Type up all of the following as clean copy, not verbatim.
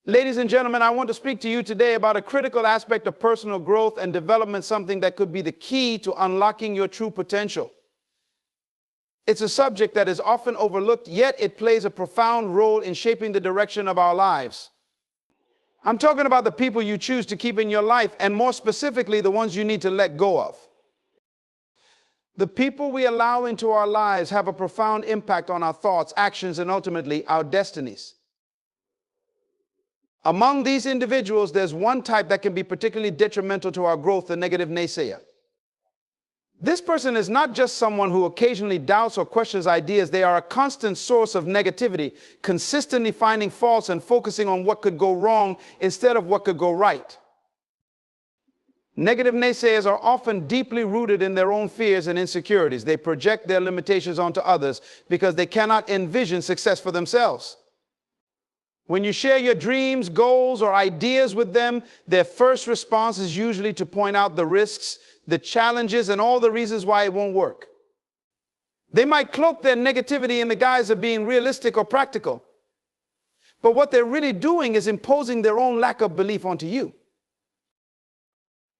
Ladies and gentlemen, I want to speak to you today about a critical aspect of personal growth and development, something that could be the key to unlocking your true potential. It's a subject that is often overlooked, yet it plays a profound role in shaping the direction of our lives. I'm talking about the people you choose to keep in your life, and more specifically, the ones you need to let go of. The people we allow into our lives have a profound impact on our thoughts, actions, and ultimately our destinies. Among these individuals, there's one type that can be particularly detrimental to our growth, the negative naysayer. This person is not just someone who occasionally doubts or questions ideas. They are a constant source of negativity, consistently finding faults and focusing on what could go wrong instead of what could go right. Negative naysayers are often deeply rooted in their own fears and insecurities. They project their limitations onto others because they cannot envision success for themselves. When you share your dreams, goals, or ideas with them, their first response is usually to point out the risks, the challenges, and all the reasons why it won't work. They might cloak their negativity in the guise of being realistic or practical. But what they're really doing is imposing their own lack of belief onto you.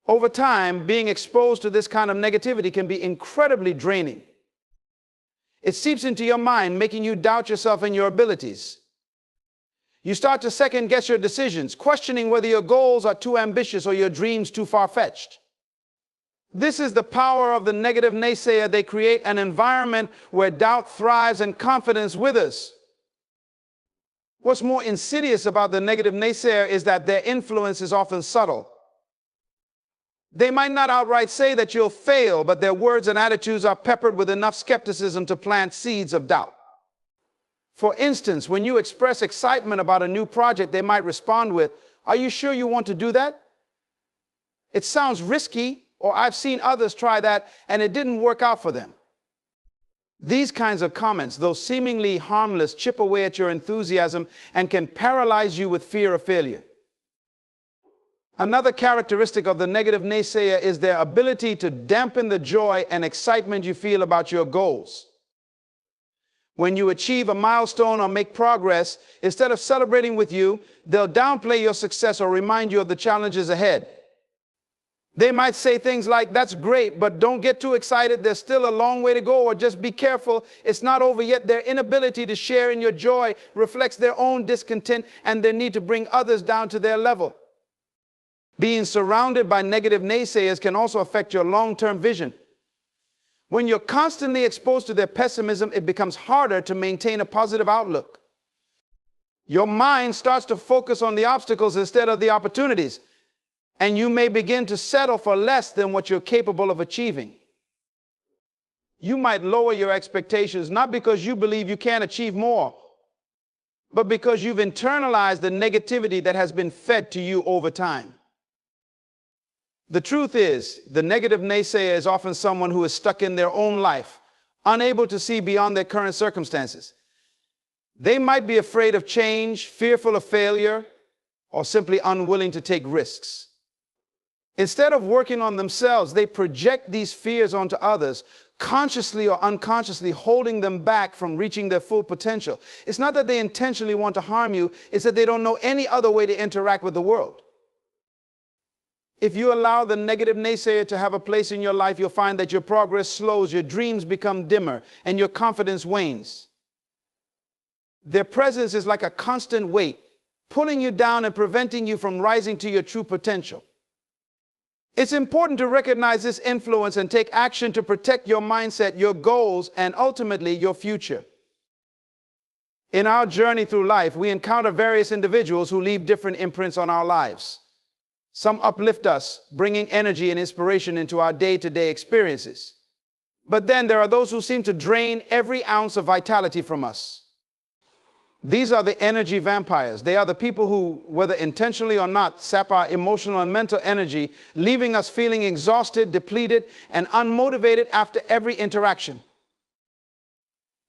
Over time, being exposed to this kind of negativity can be incredibly draining. It seeps into your mind, making you doubt yourself and your abilities. You start to second-guess your decisions, questioning whether your goals are too ambitious or your dreams too far-fetched. This is the power of the negative naysayer. They create an environment where doubt thrives and confidence withers. What's more insidious about the negative naysayer is that their influence is often subtle. They might not outright say that you'll fail, but their words and attitudes are peppered with enough skepticism to plant seeds of doubt. For instance, when you express excitement about a new project, they might respond with, "Are you sure you want to do that? It sounds risky," or "I've seen others try that and it didn't work out for them." These kinds of comments, though seemingly harmless, chip away at your enthusiasm and can paralyze you with fear of failure. Another characteristic of the negative naysayer is their ability to dampen the joy and excitement you feel about your goals. When you achieve a milestone or make progress, instead of celebrating with you, they'll downplay your success or remind you of the challenges ahead. They might say things like, "That's great, but don't get too excited. There's still a long way to go," or "Just be careful. It's not over yet." Their inability to share in your joy reflects their own discontent and their need to bring others down to their level. Being surrounded by negative naysayers can also affect your long-term vision. When you're constantly exposed to their pessimism, it becomes harder to maintain a positive outlook. Your mind starts to focus on the obstacles instead of the opportunities, and you may begin to settle for less than what you're capable of achieving. You might lower your expectations, not because you believe you can't achieve more, but because you've internalized the negativity that has been fed to you over time. The truth is, the negative naysayer is often someone who is stuck in their own life, unable to see beyond their current circumstances. They might be afraid of change, fearful of failure, or simply unwilling to take risks. Instead of working on themselves, they project these fears onto others, consciously or unconsciously holding them back from reaching their full potential. It's not that they intentionally want to harm you, it's that they don't know any other way to interact with the world. If you allow the negative naysayer to have a place in your life, you'll find that your progress slows, your dreams become dimmer, and your confidence wanes. Their presence is like a constant weight, pulling you down and preventing you from rising to your true potential. It's important to recognize this influence and take action to protect your mindset, your goals, and ultimately your future. In our journey through life, we encounter various individuals who leave different imprints on our lives. Some uplift us, bringing energy and inspiration into our day-to-day experiences. But then there are those who seem to drain every ounce of vitality from us. These are the energy vampires. They are the people who, whether intentionally or not, sap our emotional and mental energy, leaving us feeling exhausted, depleted, and unmotivated after every interaction.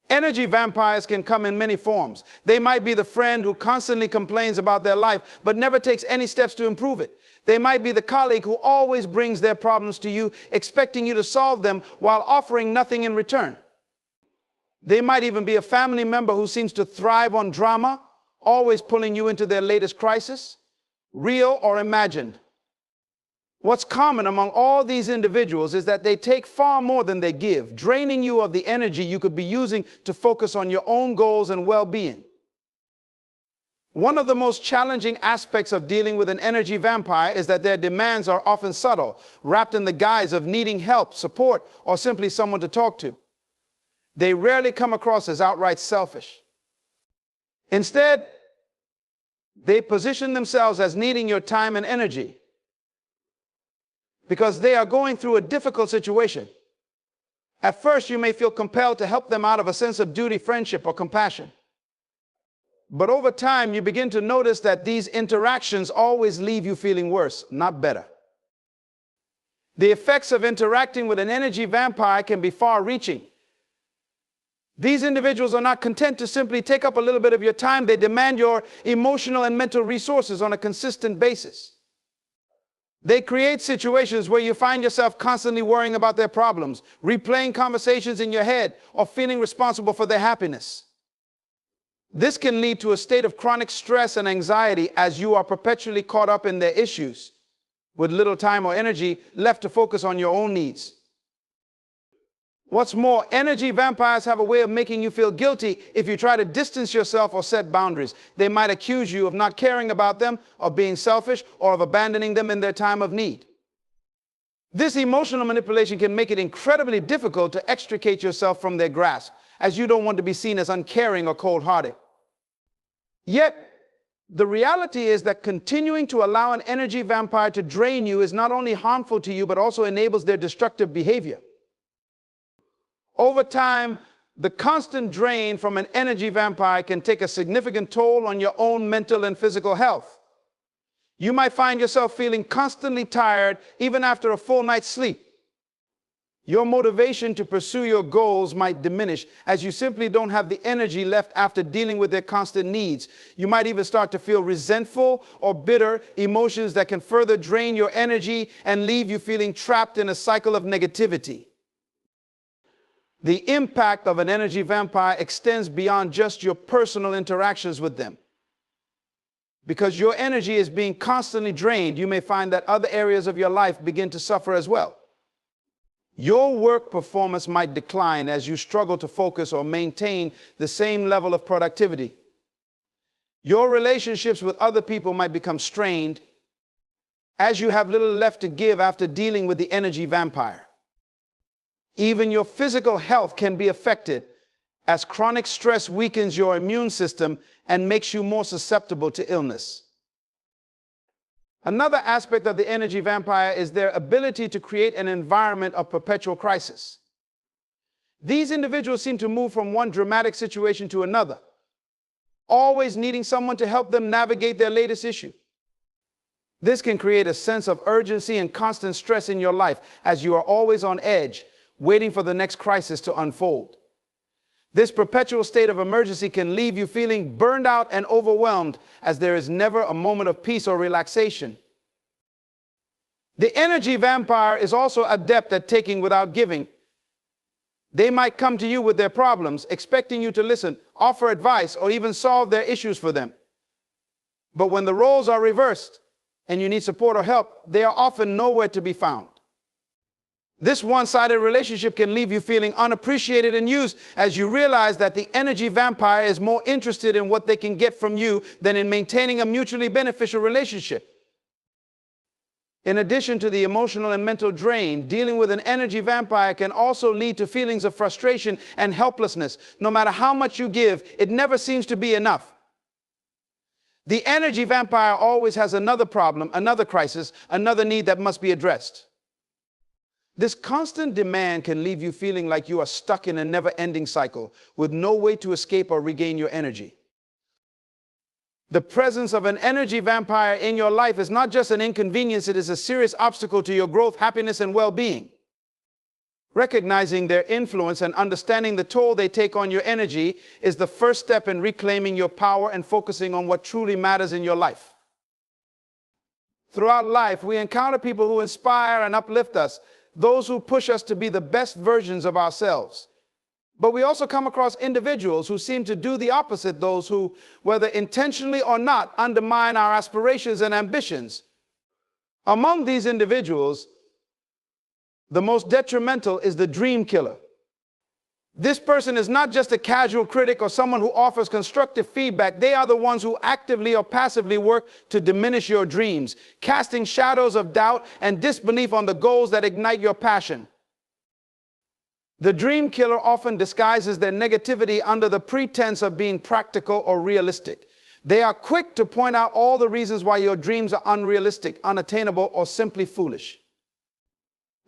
Energy vampires can come in many forms. They might be the friend who constantly complains about their life, but never takes any steps to improve it. They might be the colleague who always brings their problems to you, expecting you to solve them while offering nothing in return. They might even be a family member who seems to thrive on drama always pulling you into their latest crisis, real or imagined. What's common among all these individuals is that they take far more than they give, draining you of the energy you could be using to focus on your own goals and well-being. One of the most challenging aspects of dealing with an energy vampire is that their demands are often subtle, wrapped in the guise of needing help, support, or simply someone to talk to. They rarely come across as outright selfish. Instead, they position themselves as needing your time and energy because they are going through a difficult situation. At first, you may feel compelled to help them out of a sense of duty, friendship, or compassion. But over time, you begin to notice that these interactions always leave you feeling worse, not better. The effects of interacting with an energy vampire can be far-reaching. These individuals are not content to simply take up a little bit of your time. They demand your emotional and mental resources on a consistent basis. They create situations where you find yourself constantly worrying about their problems, replaying conversations in your head, or feeling responsible for their happiness. This can lead to a state of chronic stress and anxiety as you are perpetually caught up in their issues, with little time or energy left to focus on your own needs. What's more, energy vampires have a way of making you feel guilty if you try to distance yourself or set boundaries. They might accuse you of not caring about them, of being selfish, or of abandoning them in their time of need. This emotional manipulation can make it incredibly difficult to extricate yourself from their grasp, as you don't want to be seen as uncaring or cold-hearted. Yet, the reality is that continuing to allow an energy vampire to drain you is not only harmful to you, but also enables their destructive behavior. Over time, the constant drain from an energy vampire can take a significant toll on your own mental and physical health. You might find yourself feeling constantly tired even after a full night's sleep. Your motivation to pursue your goals might diminish as you simply don't have the energy left after dealing with their constant needs. You might even start to feel resentful or bitter, emotions that can further drain your energy and leave you feeling trapped in a cycle of negativity. The impact of an energy vampire extends beyond just your personal interactions with them. Because your energy is being constantly drained, you may find that other areas of your life begin to suffer as well. Your work performance might decline as you struggle to focus or maintain the same level of productivity. Your relationships with other people might become strained as you have little left to give after dealing with the energy vampire. Even your physical health can be affected as chronic stress weakens your immune system and makes you more susceptible to illness. Another aspect of the energy vampire is their ability to create an environment of perpetual crisis. These individuals seem to move from one dramatic situation to another, always needing someone to help them navigate their latest issue. This can create a sense of urgency and constant stress in your life as you are always on edge, waiting for the next crisis to unfold. This perpetual state of emergency can leave you feeling burned out and overwhelmed as there is never a moment of peace or relaxation. The energy vampire is also adept at taking without giving. They might come to you with their problems, expecting you to listen, offer advice, or even solve their issues for them. But when the roles are reversed and you need support or help, they are often nowhere to be found. This one-sided relationship can leave you feeling unappreciated and used as you realize that the energy vampire is more interested in what they can get from you than in maintaining a mutually beneficial relationship. In addition to the emotional and mental drain, dealing with an energy vampire can also lead to feelings of frustration and helplessness. No matter how much you give, it never seems to be enough. The energy vampire always has another problem, another crisis, another need that must be addressed. This constant demand can leave you feeling like you are stuck in a never-ending cycle with no way to escape or regain your energy. The presence of an energy vampire in your life is not just an inconvenience, it is a serious obstacle to your growth, happiness, and well-being. Recognizing their influence and understanding the toll they take on your energy is the first step in reclaiming your power and focusing on what truly matters in your life. Throughout life, we encounter people who inspire and uplift us, those who push us to be the best versions of ourselves. But we also come across individuals who seem to do the opposite, those who, whether intentionally or not, undermine our aspirations and ambitions. Among these individuals, the most detrimental is the dream killer. This person is not just a casual critic or someone who offers constructive feedback. They are the ones who actively or passively work to diminish your dreams, casting shadows of doubt and disbelief on the goals that ignite your passion. The dream killer often disguises their negativity under the pretense of being practical or realistic. They are quick to point out all the reasons why your dreams are unrealistic, unattainable, or simply foolish.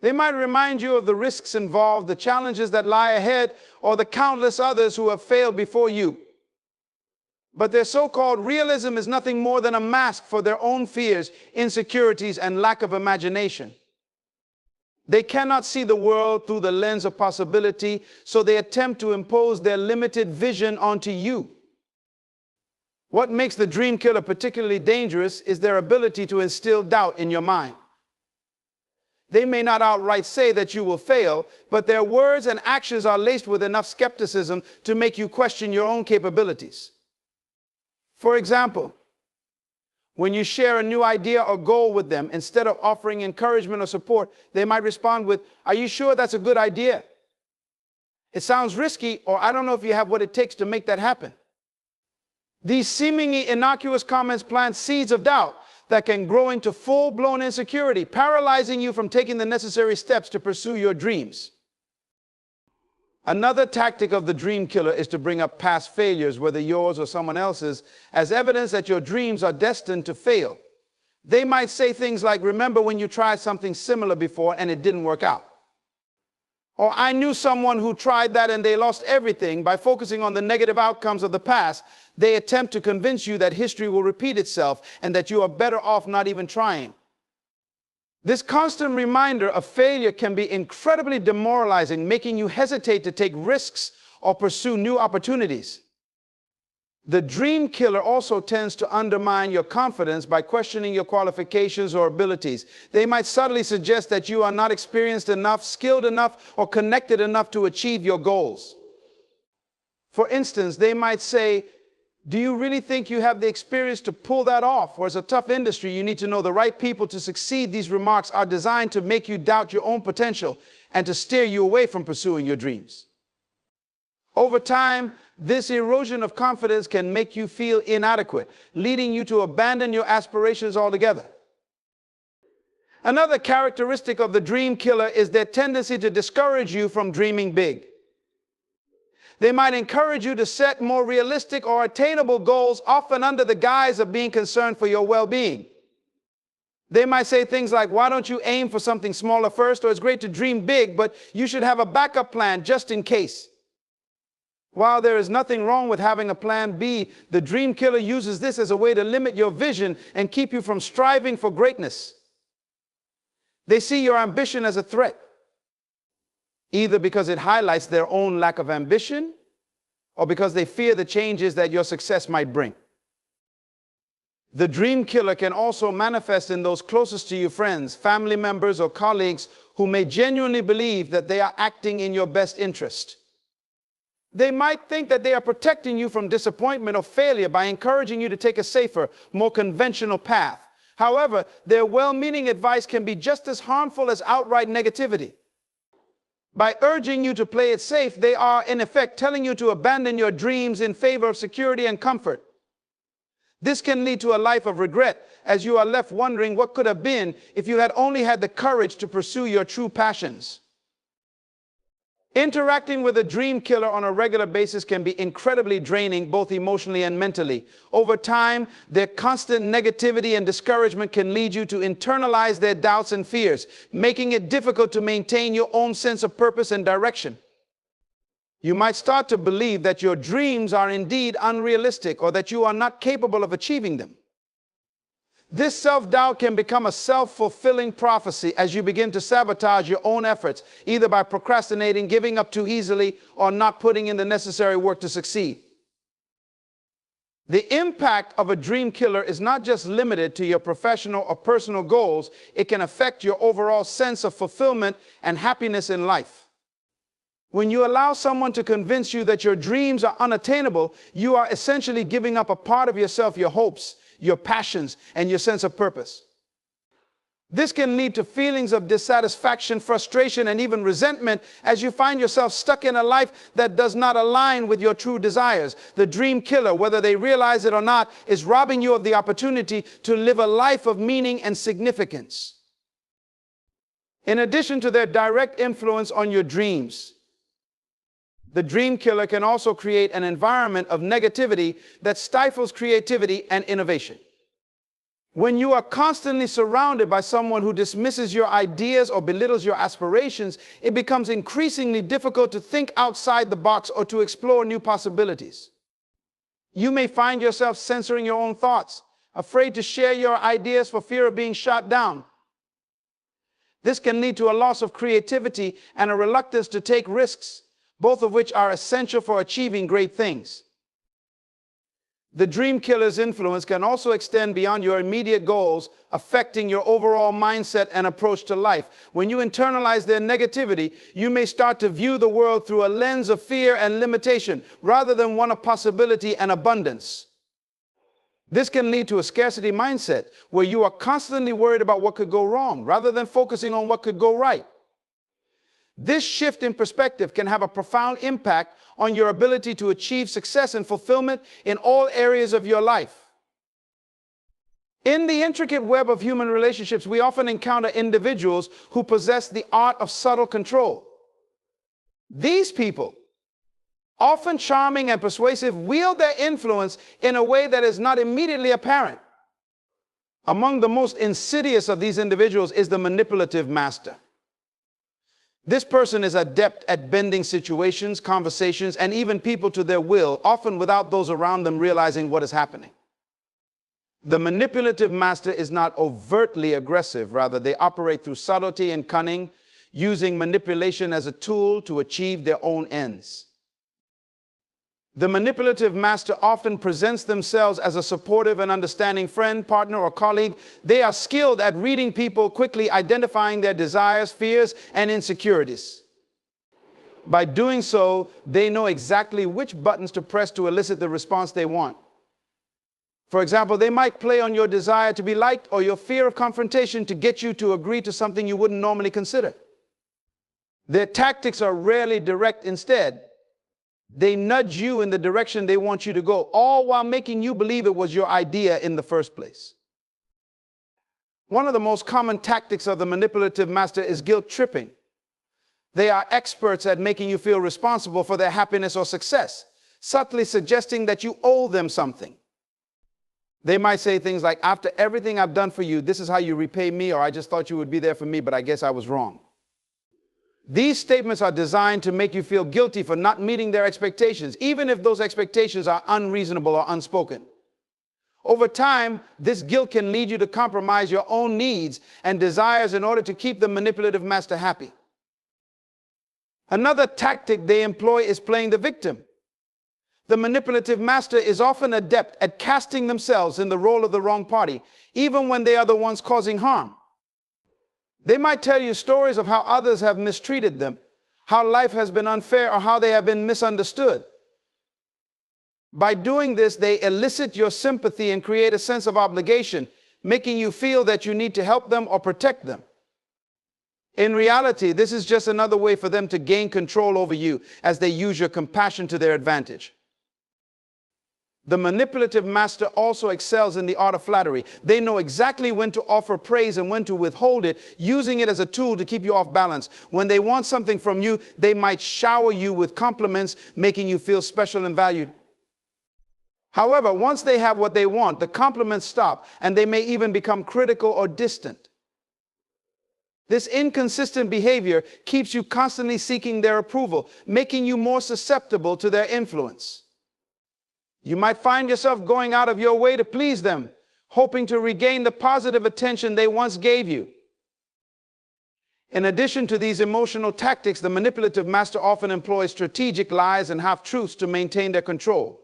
They might remind you of the risks involved, the challenges that lie ahead, or the countless others who have failed before you. But their so-called realism is nothing more than a mask for their own fears, insecurities, and lack of imagination. They cannot see the world through the lens of possibility, so they attempt to impose their limited vision onto you. What makes the dream killer particularly dangerous is their ability to instill doubt in your mind. They may not outright say that you will fail, but their words and actions are laced with enough skepticism to make you question your own capabilities. For example, when you share a new idea or goal with them, instead of offering encouragement or support, they might respond with, "Are you sure that's a good idea? It sounds risky," or "I don't know if you have what it takes to make that happen." These seemingly innocuous comments plant seeds of doubt that can grow into full-blown insecurity, paralyzing you from taking the necessary steps to pursue your dreams. Another tactic of the dream killer is to bring up past failures, whether yours or someone else's, as evidence that your dreams are destined to fail. They might say things like, "Remember when you tried something similar before and it didn't work out?" Or, "I knew someone who tried that and they lost everything." By focusing on the negative outcomes of the past, they attempt to convince you that history will repeat itself and that you are better off not even trying. This constant reminder of failure can be incredibly demoralizing, making you hesitate to take risks or pursue new opportunities. The dream killer also tends to undermine your confidence by questioning your qualifications or abilities. They might subtly suggest that you are not experienced enough, skilled enough, or connected enough to achieve your goals. For instance, they might say, "Do you really think you have the experience to pull that off? Or it's a tough industry, you need to know the right people to succeed." These remarks are designed to make you doubt your own potential and to steer you away from pursuing your dreams. Over time, this erosion of confidence can make you feel inadequate, leading you to abandon your aspirations altogether. Another characteristic of the dream killer is their tendency to discourage you from dreaming big. They might encourage you to set more realistic or attainable goals, often under the guise of being concerned for your well-being. They might say things like, "Why don't you aim for something smaller first?" Or, "It's great to dream big, but you should have a backup plan just in case." While there is nothing wrong with having a plan B, the dream killer uses this as a way to limit your vision and keep you from striving for greatness. They see your ambition as a threat, either because it highlights their own lack of ambition or because they fear the changes that your success might bring. The dream killer can also manifest in those closest to you, friends, family members, or colleagues who may genuinely believe that they are acting in your best interest. They might think that they are protecting you from disappointment or failure by encouraging you to take a safer, more conventional path. However, their well-meaning advice can be just as harmful as outright negativity. By urging you to play it safe, they are, in effect, telling you to abandon your dreams in favor of security and comfort. This can lead to a life of regret, as you are left wondering what could have been if you had only had the courage to pursue your true passions. Interacting with a dream killer on a regular basis can be incredibly draining, both emotionally and mentally. Over time, their constant negativity and discouragement can lead you to internalize their doubts and fears, making it difficult to maintain your own sense of purpose and direction. You might start to believe that your dreams are indeed unrealistic or that you are not capable of achieving them. This self-doubt can become a self-fulfilling prophecy as you begin to sabotage your own efforts, either by procrastinating, giving up too easily, or not putting in the necessary work to succeed. The impact of a dream killer is not just limited to your professional or personal goals. It can affect your overall sense of fulfillment and happiness in life. When you allow someone to convince you that your dreams are unattainable, you are essentially giving up a part of yourself, your hopes, your passions, and your sense of purpose. This can lead to feelings of dissatisfaction, frustration, and even resentment as you find yourself stuck in a life that does not align with your true desires. The dream killer, whether they realize it or not, is robbing you of the opportunity to live a life of meaning and significance. In addition to their direct influence on your dreams, the dream killer can also create an environment of negativity that stifles creativity and innovation. When you are constantly surrounded by someone who dismisses your ideas or belittles your aspirations, it becomes increasingly difficult to think outside the box or to explore new possibilities. You may find yourself censoring your own thoughts, afraid to share your ideas for fear of being shot down. This can lead to a loss of creativity and a reluctance to take risks, both of which are essential for achieving great things. The dream killer's influence can also extend beyond your immediate goals, affecting your overall mindset and approach to life. When you internalize their negativity, you may start to view the world through a lens of fear and limitation, rather than one of possibility and abundance. This can lead to a scarcity mindset, where you are constantly worried about what could go wrong, rather than focusing on what could go right. This shift in perspective can have a profound impact on your ability to achieve success and fulfillment in all areas of your life. In the intricate web of human relationships, we often encounter individuals who possess the art of subtle control. These people, often charming and persuasive, wield their influence in a way that is not immediately apparent. Among the most insidious of these individuals is the manipulative master. This person is adept at bending situations, conversations, and even people to their will, often without those around them realizing what is happening. The manipulative master is not overtly aggressive. Rather, they operate through subtlety and cunning, using manipulation as a tool to achieve their own ends. The manipulative master often presents themselves as a supportive and understanding friend, partner, or colleague. They are skilled at reading people, quickly identifying their desires, fears, and insecurities. By doing so, they know exactly which buttons to press to elicit the response they want. For example, they might play on your desire to be liked or your fear of confrontation to get you to agree to something you wouldn't normally consider. Their tactics are rarely direct. Instead, they nudge you in the direction they want you to go, all while making you believe it was your idea in the first place. One of the most common tactics of the manipulative master is guilt tripping. They are experts at making you feel responsible for their happiness or success, subtly suggesting that you owe them something. They might say things like, "After everything I've done for you, this is how you repay me," or "I just thought you would be there for me, but I guess I was wrong." These statements are designed to make you feel guilty for not meeting their expectations, even if those expectations are unreasonable or unspoken. Over time, this guilt can lead you to compromise your own needs and desires in order to keep the manipulative master happy. Another tactic they employ is playing the victim. The manipulative master is often adept at casting themselves in the role of the wrong party, even when they are the ones causing harm. They might tell you stories of how others have mistreated them, how life has been unfair, or how they have been misunderstood. By doing this, they elicit your sympathy and create a sense of obligation, making you feel that you need to help them or protect them. In reality, this is just another way for them to gain control over you, as they use your compassion to their advantage. The manipulative master also excels in the art of flattery. They know exactly when to offer praise and when to withhold it, using it as a tool to keep you off balance. When they want something from you, they might shower you with compliments, making you feel special and valued. However, once they have what they want, the compliments stop, and they may even become critical or distant. This inconsistent behavior keeps you constantly seeking their approval, making you more susceptible to their influence. You might find yourself going out of your way to please them, hoping to regain the positive attention they once gave you. In addition to these emotional tactics, the manipulative master often employs strategic lies and half-truths to maintain their control.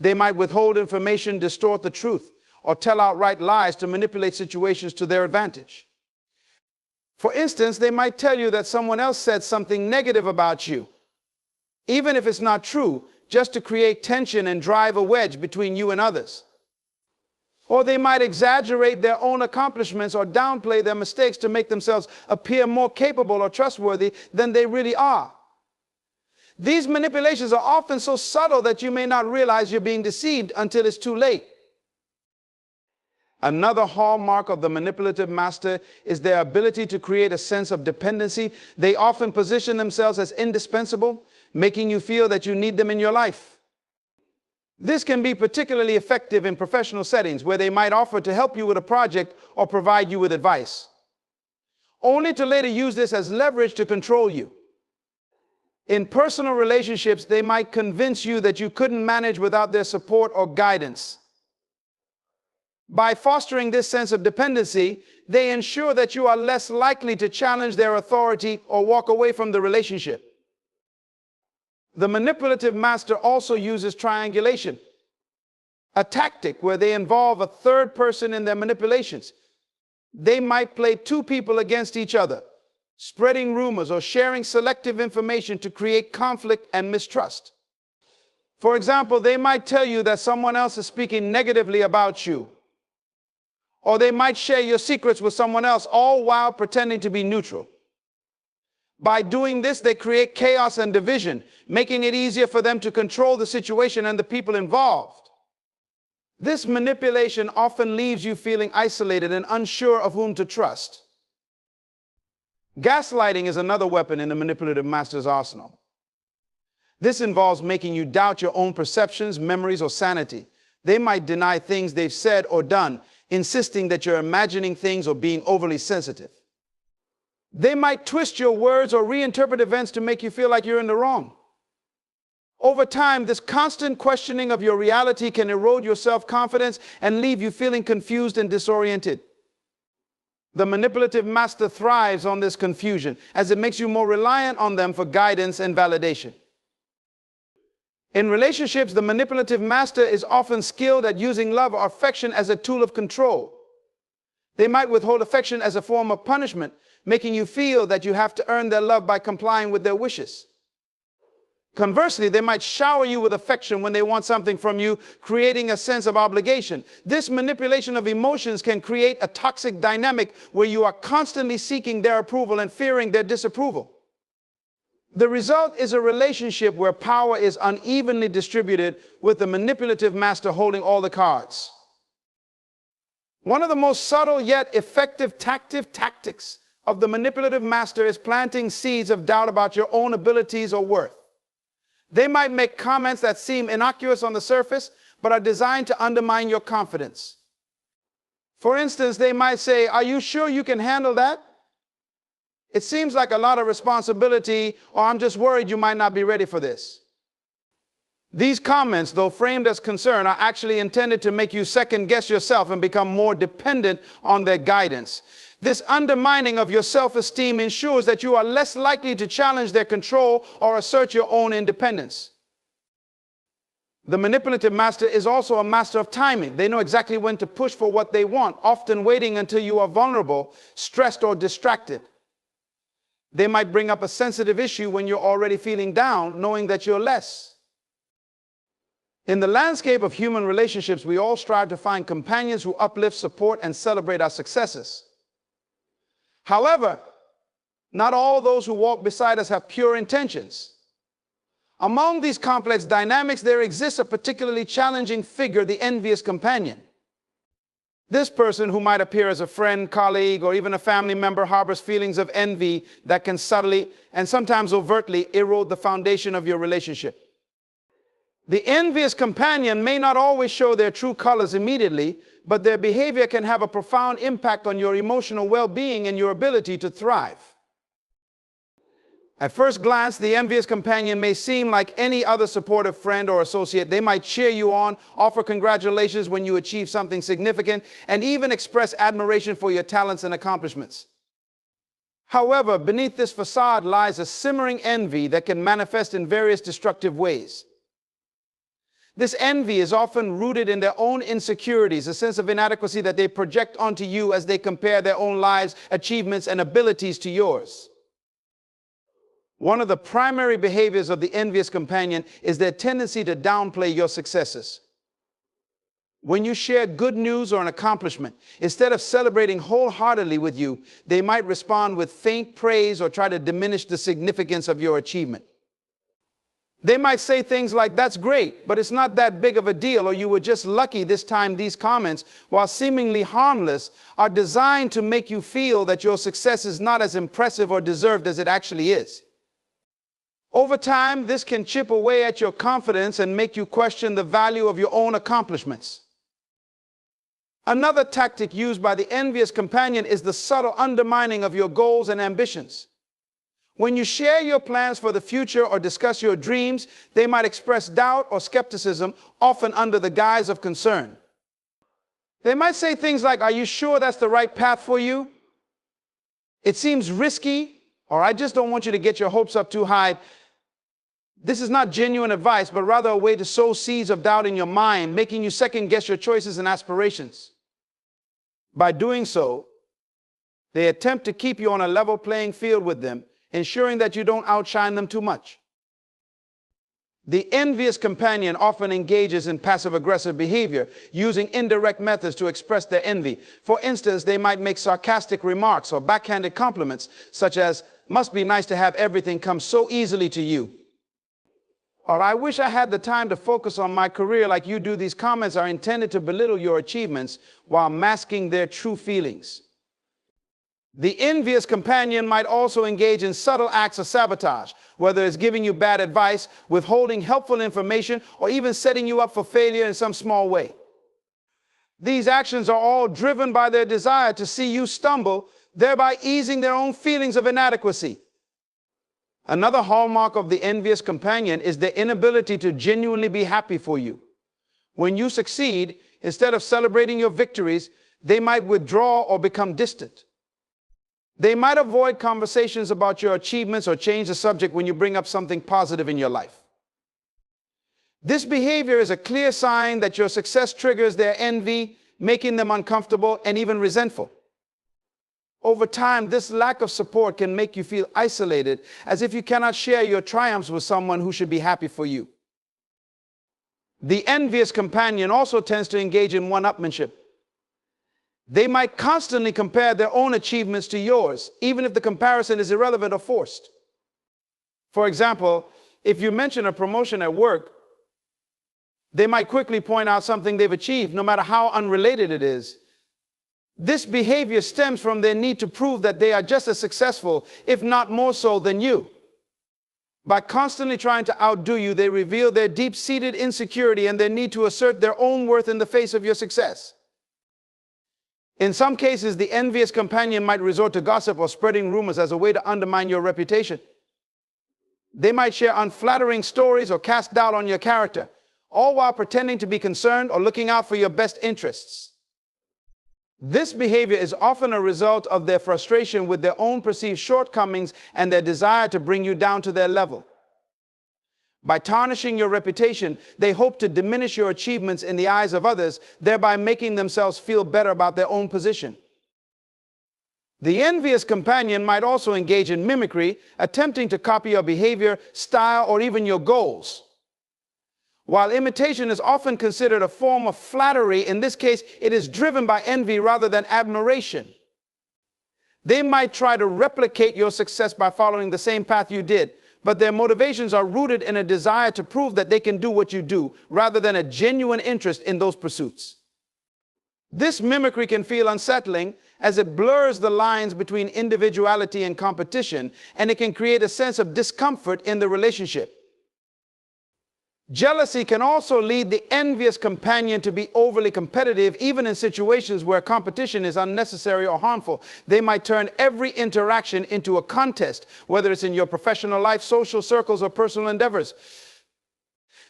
They might withhold information, distort the truth, or tell outright lies to manipulate situations to their advantage. For instance, they might tell you that someone else said something negative about you, even if it's not true, just to create tension and drive a wedge between you and others. Or they might exaggerate their own accomplishments or downplay their mistakes to make themselves appear more capable or trustworthy than they really are. These manipulations are often so subtle that you may not realize you're being deceived until it's too late. Another hallmark of the manipulative master is their ability to create a sense of dependency. They often position themselves as indispensable, making you feel that you need them in your life. This can be particularly effective in professional settings where they might offer to help you with a project or provide you with advice, only to later use this as leverage to control you. In personal relationships, they might convince you that you couldn't manage without their support or guidance. By fostering this sense of dependency, they ensure that you are less likely to challenge their authority or walk away from the relationship. The manipulative master also uses triangulation, a tactic where they involve a third person in their manipulations. They might play two people against each other, spreading rumors or sharing selective information to create conflict and mistrust. For example, they might tell you that someone else is speaking negatively about you, or they might share your secrets with someone else, all while pretending to be neutral. By doing this, they create chaos and division, making it easier for them to control the situation and the people involved. This manipulation often leaves you feeling isolated and unsure of whom to trust. Gaslighting is another weapon in the manipulative master's arsenal. This involves making you doubt your own perceptions, memories, or sanity. They might deny things they've said or done, insisting that you're imagining things or being overly sensitive. They might twist your words or reinterpret events to make you feel like you're in the wrong. Over time, this constant questioning of your reality can erode your self-confidence and leave you feeling confused and disoriented. The manipulative master thrives on this confusion, as it makes you more reliant on them for guidance and validation. In relationships, the manipulative master is often skilled at using love or affection as a tool of control. They might withhold affection as a form of punishment, making you feel that you have to earn their love by complying with their wishes. Conversely, they might shower you with affection when they want something from you, creating a sense of obligation. This manipulation of emotions can create a toxic dynamic where you are constantly seeking their approval and fearing their disapproval. The result is a relationship where power is unevenly distributed, with the manipulative master holding all the cards. One of the most subtle yet effective tactics of the manipulative master is planting seeds of doubt about your own abilities or worth. They might make comments that seem innocuous on the surface, but are designed to undermine your confidence. For instance, they might say, "Are you sure you can handle that? It seems like a lot of responsibility," or "I'm just worried you might not be ready for this." These comments, though framed as concern, are actually intended to make you second-guess yourself and become more dependent on their guidance. This undermining of your self-esteem ensures that you are less likely to challenge their control or assert your own independence. The manipulative master is also a master of timing. They know exactly when to push for what they want, often waiting until you are vulnerable, stressed, or distracted. They might bring up a sensitive issue when you're already feeling down, knowing that you're less. In the landscape of human relationships, we all strive to find companions who uplift, support, and celebrate our successes. However, not all those who walk beside us have pure intentions. Among these complex dynamics, there exists a particularly challenging figure, the envious companion. This person, who might appear as a friend, colleague, or even a family member, harbors feelings of envy that can subtly and sometimes overtly erode the foundation of your relationship. The envious companion may not always show their true colors immediately, but their behavior can have a profound impact on your emotional well-being and your ability to thrive. At first glance, the envious companion may seem like any other supportive friend or associate. They might cheer you on, offer congratulations when you achieve something significant, and even express admiration for your talents and accomplishments. However, beneath this facade lies a simmering envy that can manifest in various destructive ways. This envy is often rooted in their own insecurities, a sense of inadequacy that they project onto you as they compare their own lives, achievements, and abilities to yours. One of the primary behaviors of the envious companion is their tendency to downplay your successes. When you share good news or an accomplishment, instead of celebrating wholeheartedly with you, they might respond with faint praise or try to diminish the significance of your achievement. They might say things like, "That's great, but it's not that big of a deal," or "You were just lucky this time." These comments, while seemingly harmless, are designed to make you feel that your success is not as impressive or deserved as it actually is. Over time, this can chip away at your confidence and make you question the value of your own accomplishments. Another tactic used by the envious companion is the subtle undermining of your goals and ambitions. When you share your plans for the future or discuss your dreams, they might express doubt or skepticism, often under the guise of concern. They might say things like, "Are you sure that's the right path for you? It seems risky," or "I just don't want you to get your hopes up too high." This is not genuine advice, but rather a way to sow seeds of doubt in your mind, making you second guess your choices and aspirations. By doing so, they attempt to keep you on a level playing field with them, ensuring that you don't outshine them too much. The envious companion often engages in passive-aggressive behavior, using indirect methods to express their envy. For instance, they might make sarcastic remarks or backhanded compliments, such as, "Must be nice to have everything come so easily to you," or "I wish I had the time to focus on my career like you do." These comments are intended to belittle your achievements while masking their true feelings. The envious companion might also engage in subtle acts of sabotage, whether it's giving you bad advice, withholding helpful information, or even setting you up for failure in some small way. These actions are all driven by their desire to see you stumble, thereby easing their own feelings of inadequacy. Another hallmark of the envious companion is their inability to genuinely be happy for you. When you succeed, instead of celebrating your victories, they might withdraw or become distant. They might avoid conversations about your achievements or change the subject when you bring up something positive in your life. This behavior is a clear sign that your success triggers their envy, making them uncomfortable and even resentful. Over time, this lack of support can make you feel isolated, as if you cannot share your triumphs with someone who should be happy for you. The envious companion also tends to engage in one-upmanship. They might constantly compare their own achievements to yours, even if the comparison is irrelevant or forced. For example, if you mention a promotion at work, they might quickly point out something they've achieved, no matter how unrelated it is. This behavior stems from their need to prove that they are just as successful, if not more so, than you. By constantly trying to outdo you, they reveal their deep-seated insecurity and their need to assert their own worth in the face of your success. In some cases, the envious companion might resort to gossip or spreading rumors as a way to undermine your reputation. They might share unflattering stories or cast doubt on your character, all while pretending to be concerned or looking out for your best interests. This behavior is often a result of their frustration with their own perceived shortcomings and their desire to bring you down to their level. By tarnishing your reputation, they hope to diminish your achievements in the eyes of others, thereby making themselves feel better about their own position. The envious companion might also engage in mimicry, attempting to copy your behavior, style, or even your goals. While imitation is often considered a form of flattery, in this case, it is driven by envy rather than admiration. They might try to replicate your success by following the same path you did, but their motivations are rooted in a desire to prove that they can do what you do, rather than a genuine interest in those pursuits. This mimicry can feel unsettling, as it blurs the lines between individuality and competition, and it can create a sense of discomfort in the relationship. Jealousy can also lead the envious companion to be overly competitive, even in situations where competition is unnecessary or harmful. They might turn every interaction into a contest, whether it's in your professional life, social circles, or personal endeavors.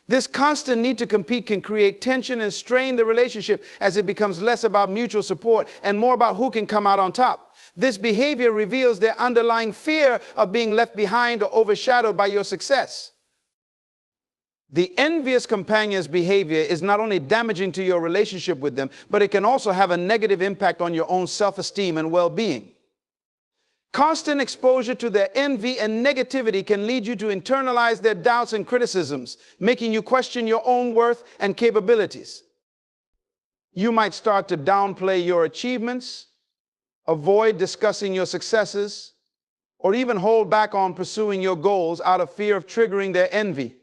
This constant need to compete can create tension and strain the relationship, as it becomes less about mutual support and more about who can come out on top. This behavior reveals their underlying fear of being left behind or overshadowed by your success. The envious companion's behavior is not only damaging to your relationship with them, but it can also have a negative impact on your own self-esteem and well-being. Constant exposure to their envy and negativity can lead you to internalize their doubts and criticisms, making you question your own worth and capabilities. You might start to downplay your achievements, avoid discussing your successes, or even hold back on pursuing your goals out of fear of triggering their envy.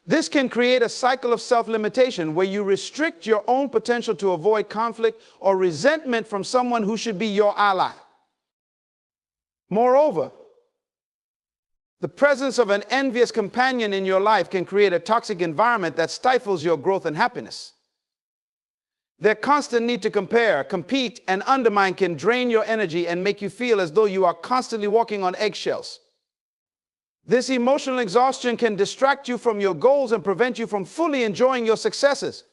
This can create a cycle of self-limitation where you restrict your own potential to avoid conflict or resentment from someone who should be your ally. Moreover, the presence of an envious companion in your life can create a toxic environment that stifles your growth and happiness. Their constant need to compare, compete, and undermine can drain your energy and make you feel as though you are constantly walking on eggshells. This emotional exhaustion can distract you from your goals and prevent you from fully enjoying your successes.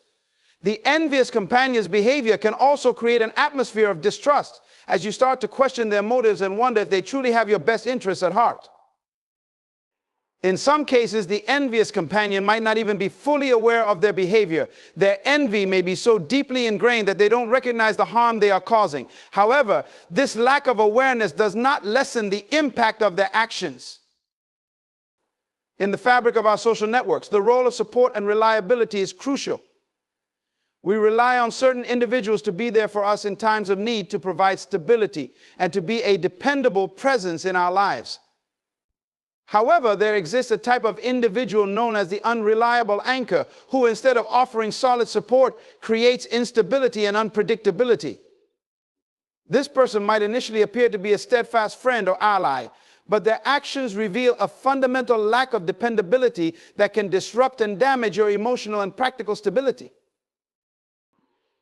The envious companion's behavior can also create an atmosphere of distrust as you start to question their motives and wonder if they truly have your best interests at heart. In some cases, the envious companion might not even be fully aware of their behavior. Their envy may be so deeply ingrained that they don't recognize the harm they are causing. However, this lack of awareness does not lessen the impact of their actions. In the fabric of our social networks, the role of support and reliability is crucial. We rely on certain individuals to be there for us in times of need, to provide stability, and to be a dependable presence in our lives. However, there exists a type of individual known as the unreliable anchor, who instead of offering solid support, creates instability and unpredictability. This person might initially appear to be a steadfast friend or ally, but their actions reveal a fundamental lack of dependability that can disrupt and damage your emotional and practical stability.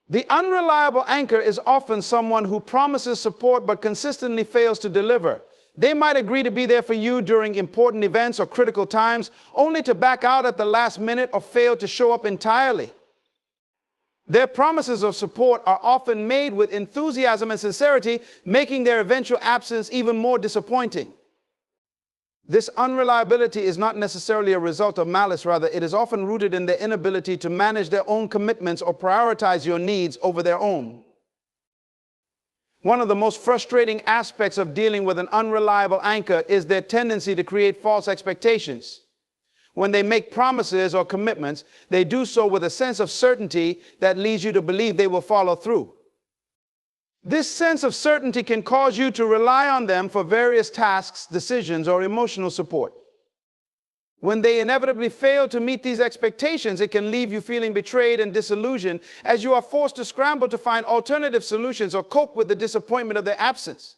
The unreliable anchor is often someone who promises support but consistently fails to deliver. They might agree to be there for you during important events or critical times, only to back out at the last minute or fail to show up entirely. Their promises of support are often made with enthusiasm and sincerity, making their eventual absence even more disappointing. This unreliability is not necessarily a result of malice. Rather, it is often rooted in their inability to manage their own commitments or prioritize your needs over their own. One of the most frustrating aspects of dealing with an unreliable anchor is their tendency to create false expectations. When they make promises or commitments, they do so with a sense of certainty that leads you to believe they will follow through. This sense of certainty can cause you to rely on them for various tasks, decisions, or emotional support. When they inevitably fail to meet these expectations, it can leave you feeling betrayed and disillusioned, as you are forced to scramble to find alternative solutions or cope with the disappointment of their absence.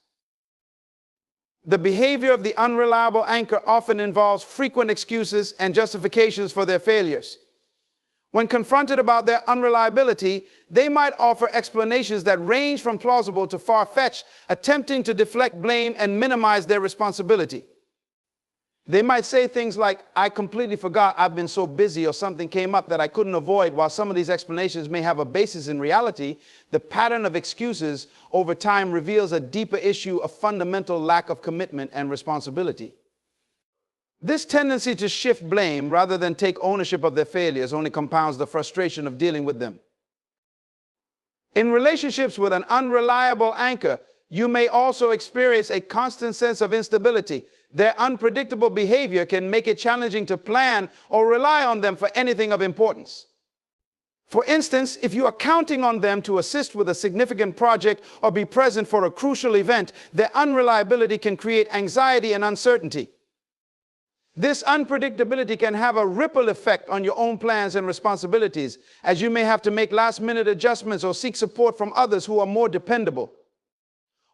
The behavior of the unreliable anchor often involves frequent excuses and justifications for their failures. When confronted about their unreliability, they might offer explanations that range from plausible to far-fetched, attempting to deflect blame and minimize their responsibility. They might say things like, "I completely forgot, I've been so busy," or "something came up that I couldn't avoid." While some of these explanations may have a basis in reality, the pattern of excuses over time reveals a deeper issue of fundamental lack of commitment and responsibility. This tendency to shift blame rather than take ownership of their failures only compounds the frustration of dealing with them. In relationships with an unreliable anchor, you may also experience a constant sense of instability. Their unpredictable behavior can make it challenging to plan or rely on them for anything of importance. For instance, if you are counting on them to assist with a significant project or be present for a crucial event, their unreliability can create anxiety and uncertainty. This unpredictability can have a ripple effect on your own plans and responsibilities, as you may have to make last-minute adjustments or seek support from others who are more dependable.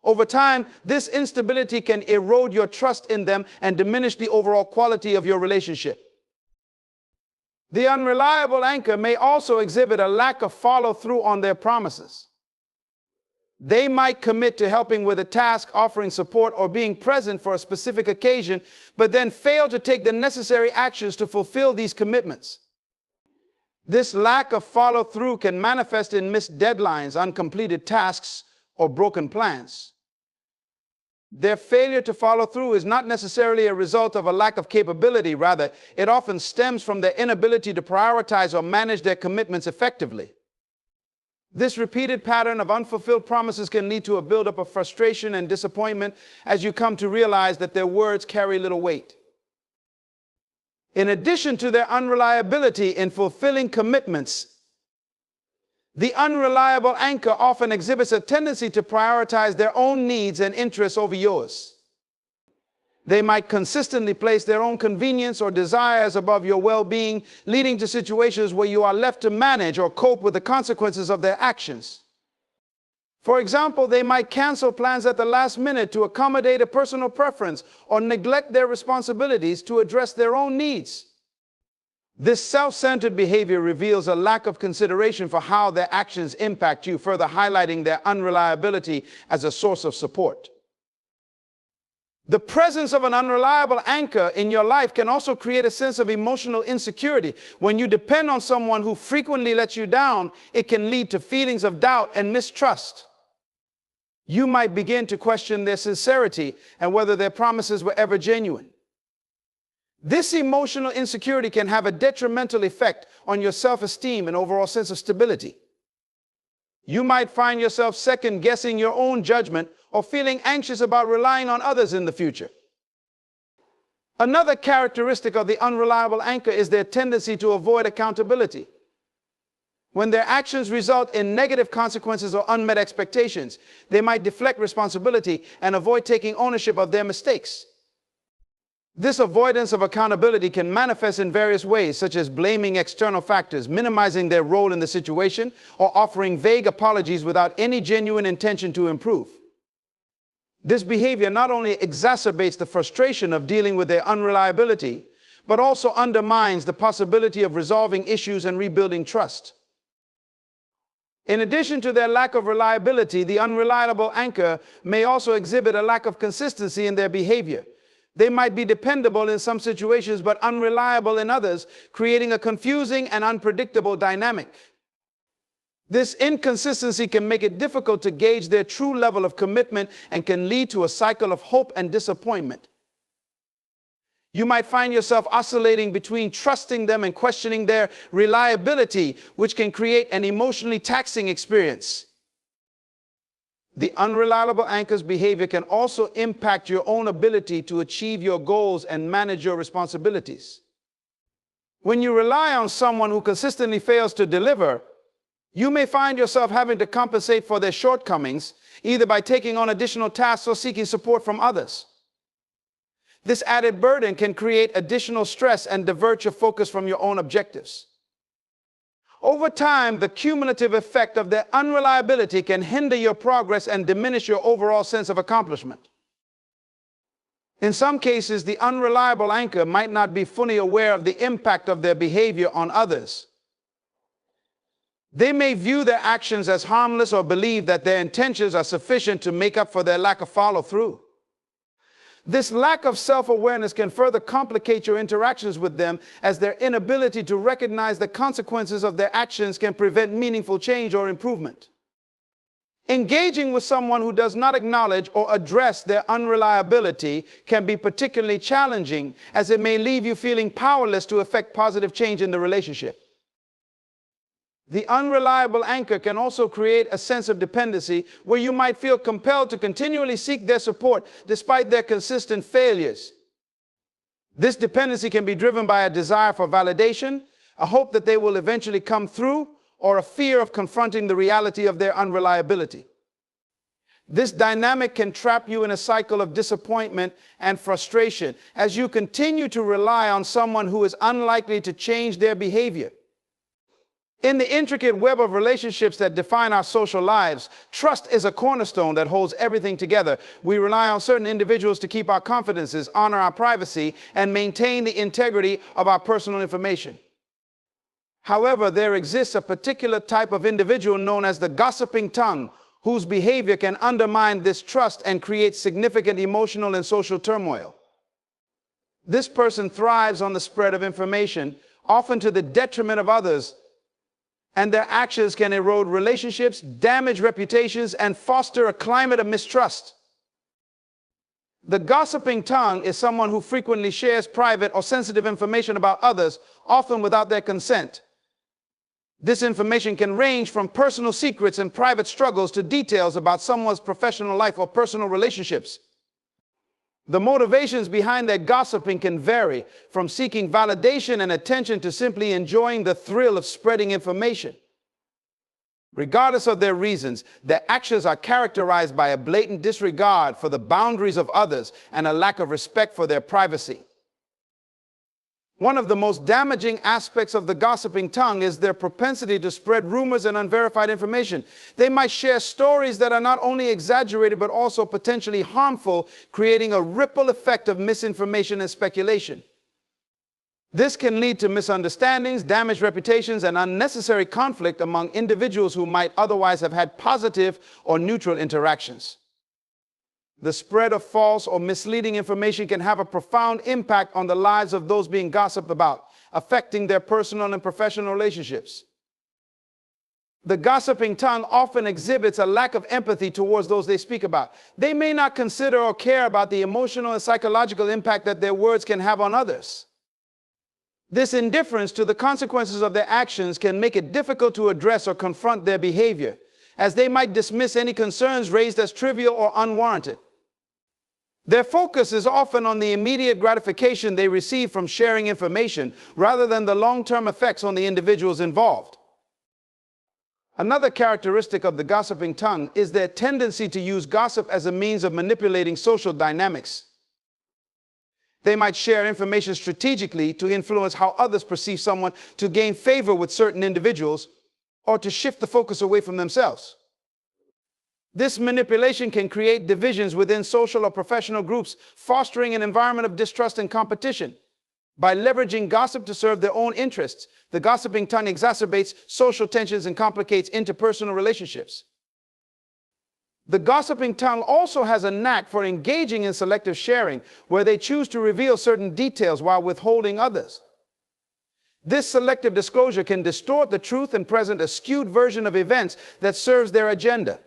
Over time, this instability can erode your trust in them and diminish the overall quality of your relationship. The unreliable anchor may also exhibit a lack of follow-through on their promises. They might commit to helping with a task, offering support, or being present for a specific occasion, but then fail to take the necessary actions to fulfill these commitments. This lack of follow-through can manifest in missed deadlines, uncompleted tasks, or broken plans. Their failure to follow through is not necessarily a result of a lack of capability. Rather, it often stems from their inability to prioritize or manage their commitments effectively. This repeated pattern of unfulfilled promises can lead to a buildup of frustration and disappointment as you come to realize that their words carry little weight. In addition to their unreliability in fulfilling commitments, the unreliable anchor often exhibits a tendency to prioritize their own needs and interests over yours. They might consistently place their own convenience or desires above your well-being, leading to situations where you are left to manage or cope with the consequences of their actions. For example, they might cancel plans at the last minute to accommodate a personal preference or neglect their responsibilities to address their own needs. This self-centered behavior reveals a lack of consideration for how their actions impact you, further highlighting their unreliability as a source of support. The presence of an unreliable anchor in your life can also create a sense of emotional insecurity. When you depend on someone who frequently lets you down, it can lead to feelings of doubt and mistrust. You might begin to question their sincerity and whether their promises were ever genuine. This emotional insecurity can have a detrimental effect on your self-esteem and overall sense of stability. You might find yourself second-guessing your own judgment or feeling anxious about relying on others in the future. Another characteristic of the unreliable anchor is their tendency to avoid accountability. When their actions result in negative consequences or unmet expectations, they might deflect responsibility and avoid taking ownership of their mistakes. This avoidance of accountability can manifest in various ways, such as blaming external factors, minimizing their role in the situation, or offering vague apologies without any genuine intention to improve. This behavior not only exacerbates the frustration of dealing with their unreliability, but also undermines the possibility of resolving issues and rebuilding trust. In addition to their lack of reliability, the unreliable anchor may also exhibit a lack of consistency in their behavior. They might be dependable in some situations, but unreliable in others, creating a confusing and unpredictable dynamic. This inconsistency can make it difficult to gauge their true level of commitment and can lead to a cycle of hope and disappointment. You might find yourself oscillating between trusting them and questioning their reliability, which can create an emotionally taxing experience. The unreliable anchor's behavior can also impact your own ability to achieve your goals and manage your responsibilities. When you rely on someone who consistently fails to deliver, you may find yourself having to compensate for their shortcomings, either by taking on additional tasks or seeking support from others. This added burden can create additional stress and divert your focus from your own objectives. Over time, the cumulative effect of their unreliability can hinder your progress and diminish your overall sense of accomplishment. In some cases, the unreliable anchor might not be fully aware of the impact of their behavior on others. They may view their actions as harmless or believe that their intentions are sufficient to make up for their lack of follow-through. This lack of self-awareness can further complicate your interactions with them, as their inability to recognize the consequences of their actions can prevent meaningful change or improvement. Engaging with someone who does not acknowledge or address their unreliability can be particularly challenging, as it may leave you feeling powerless to effect positive change in the relationship. The unreliable anchor can also create a sense of dependency where you might feel compelled to continually seek their support despite their consistent failures. This dependency can be driven by a desire for validation, a hope that they will eventually come through, or a fear of confronting the reality of their unreliability. This dynamic can trap you in a cycle of disappointment and frustration as you continue to rely on someone who is unlikely to change their behavior. In the intricate web of relationships that define our social lives, trust is a cornerstone that holds everything together. We rely on certain individuals to keep our confidences, honor our privacy, and maintain the integrity of our personal information. However, there exists a particular type of individual known as the gossiping tongue, whose behavior can undermine this trust and create significant emotional and social turmoil. This person thrives on the spread of information, often to the detriment of others, and their actions can erode relationships, damage reputations, and foster a climate of mistrust. The gossiping tongue is someone who frequently shares private or sensitive information about others, often without their consent. This information can range from personal secrets and private struggles to details about someone's professional life or personal relationships. The motivations behind their gossiping can vary, from seeking validation and attention to simply enjoying the thrill of spreading information. Regardless of their reasons, their actions are characterized by a blatant disregard for the boundaries of others and a lack of respect for their privacy. One of the most damaging aspects of the gossiping tongue is their propensity to spread rumors and unverified information. They might share stories that are not only exaggerated but also potentially harmful, creating a ripple effect of misinformation and speculation. This can lead to misunderstandings, damaged reputations, and unnecessary conflict among individuals who might otherwise have had positive or neutral interactions. The spread of false or misleading information can have a profound impact on the lives of those being gossiped about, affecting their personal and professional relationships. The gossiping tongue often exhibits a lack of empathy towards those they speak about. They may not consider or care about the emotional and psychological impact that their words can have on others. This indifference to the consequences of their actions can make it difficult to address or confront their behavior, as they might dismiss any concerns raised as trivial or unwarranted. Their focus is often on the immediate gratification they receive from sharing information, rather than the long-term effects on the individuals involved. Another characteristic of the gossiping tongue is their tendency to use gossip as a means of manipulating social dynamics. They might share information strategically to influence how others perceive someone, to gain favor with certain individuals, or to shift the focus away from themselves. This manipulation can create divisions within social or professional groups, fostering an environment of distrust and competition. By leveraging gossip to serve their own interests, the gossiping tongue exacerbates social tensions and complicates interpersonal relationships. The gossiping tongue also has a knack for engaging in selective sharing, where they choose to reveal certain details while withholding others. This selective disclosure can distort the truth and present a skewed version of events that serves their agenda.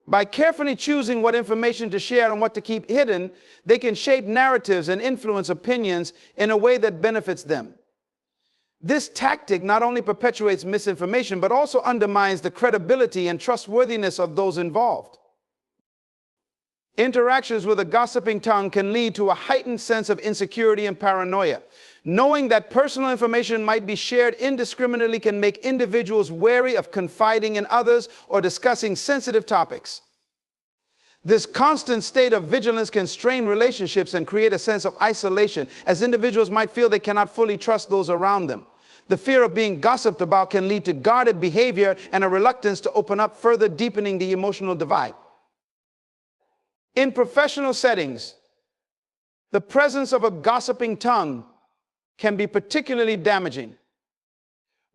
By carefully choosing what information to share and what to keep hidden, they can shape narratives and influence opinions in a way that benefits them. This tactic not only perpetuates misinformation, but also undermines the credibility and trustworthiness of those involved. Interactions with a gossiping tongue can lead to a heightened sense of insecurity and paranoia. Knowing that personal information might be shared indiscriminately can make individuals wary of confiding in others or discussing sensitive topics. This constant state of vigilance can strain relationships and create a sense of isolation, as individuals might feel they cannot fully trust those around them. The fear of being gossiped about can lead to guarded behavior and a reluctance to open up, further deepening the emotional divide. In professional settings, the presence of a gossiping tongue can be particularly damaging.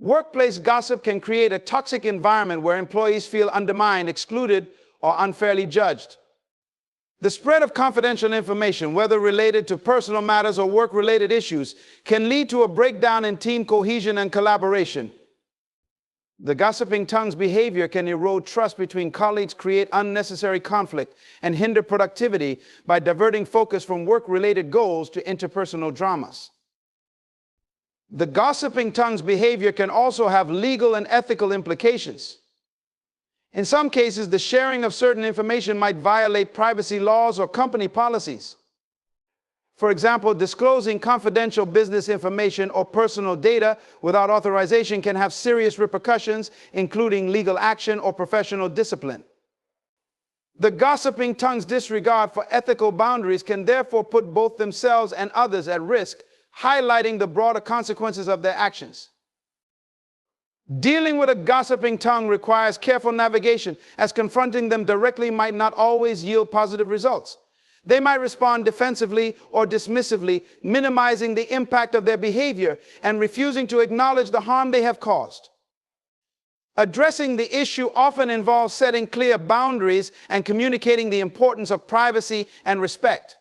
Workplace gossip can create a toxic environment where employees feel undermined, excluded, or unfairly judged. The spread of confidential information, whether related to personal matters or work-related issues, can lead to a breakdown in team cohesion and collaboration. The gossiping tongue's behavior can erode trust between colleagues, create unnecessary conflict, and hinder productivity by diverting focus from work-related goals to interpersonal dramas. The gossiping tongue's behavior can also have legal and ethical implications. In some cases, the sharing of certain information might violate privacy laws or company policies. For example, disclosing confidential business information or personal data without authorization can have serious repercussions, including legal action or professional discipline. The gossiping tongue's disregard for ethical boundaries can therefore put both themselves and others at risk, highlighting the broader consequences of their actions. Dealing with a gossiping tongue requires careful navigation, as confronting them directly might not always yield positive results. They might respond defensively or dismissively, minimizing the impact of their behavior and refusing to acknowledge the harm they have caused. Addressing the issue often involves setting clear boundaries and communicating the importance of privacy and respect.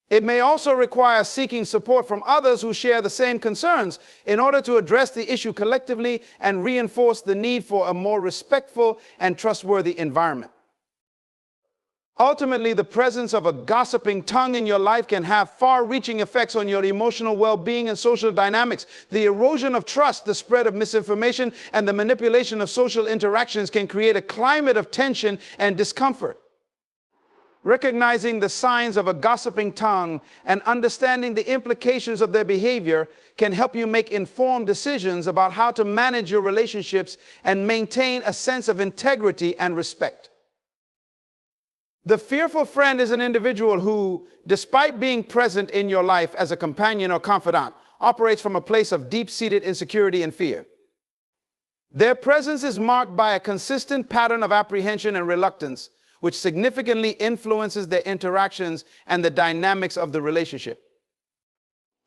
It may also require seeking support from others who share the same concerns in order to address the issue collectively and reinforce the need for a more respectful and trustworthy environment. Ultimately, the presence of a gossiping tongue in your life can have far-reaching effects on your emotional well-being and social dynamics. The erosion of trust, the spread of misinformation, and the manipulation of social interactions can create a climate of tension and discomfort. Recognizing the signs of a gossiping tongue and understanding the implications of their behavior can help you make informed decisions about how to manage your relationships and maintain a sense of integrity and respect. The fearful friend is an individual who, despite being present in your life as a companion or confidant, operates from a place of deep-seated insecurity and fear. Their presence is marked by a consistent pattern of apprehension and reluctance, which significantly influences their interactions and the dynamics of the relationship.